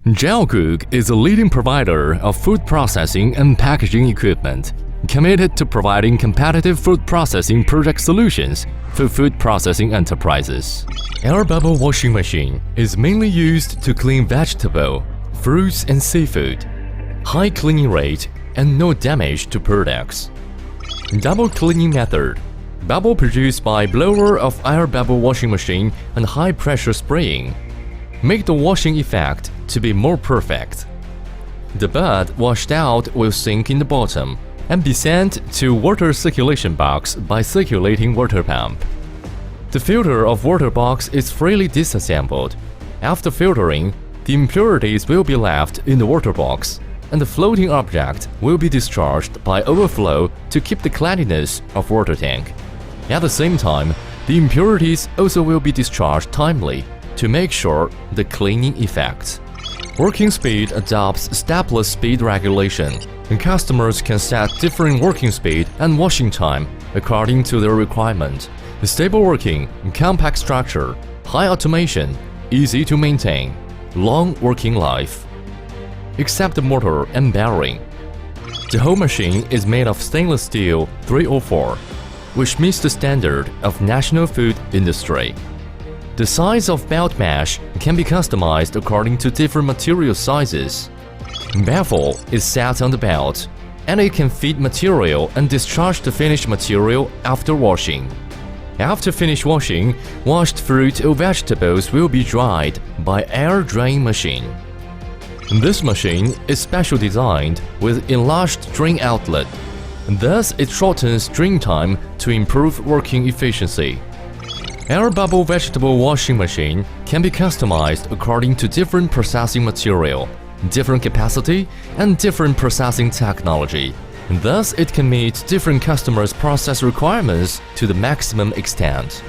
Gelcook is a leading provider of food processing and packaging equipment, committed to providing competitive food processing project solutions for food processing enterprises. Air bubble washing machine is mainly used to clean vegetable, fruits and seafood. High cleaning rate and no damage to products. Double cleaning method. Bubble produced by blower of air bubble washing machine and high pressure spraying make the washing effect to be more perfect. The bud washed out will sink in the bottom and be sent to water circulation box by circulating water pump. The filter of water box is freely disassembled. After filtering, the impurities will be left in the water box, and the floating object will be discharged by overflow to keep the cleanliness of water tank. At the same time, the impurities also will be discharged timely to make sure the cleaning effect. Working speed adopts stepless speed regulation, and customers can set different working speed and washing time according to their requirement. Stable working, compact structure, high automation, easy to maintain, long working life. Except the motor and bearing. The whole machine is made of stainless steel 304, which meets the standard of national food industry. The size of belt mesh can be customized according to different material sizes. Baffle is set on the belt, and it can feed material and discharge the finished material after washing. After finished washing, washed fruit or vegetables will be dried by air drain machine. This machine is special designed with enlarged drain outlet, thus it shortens drain time to improve working efficiency. Air bubble vegetable washing machine can be customized according to different processing material, different capacity, and different processing technology. Thus, it can meet different customers' process requirements to the maximum extent.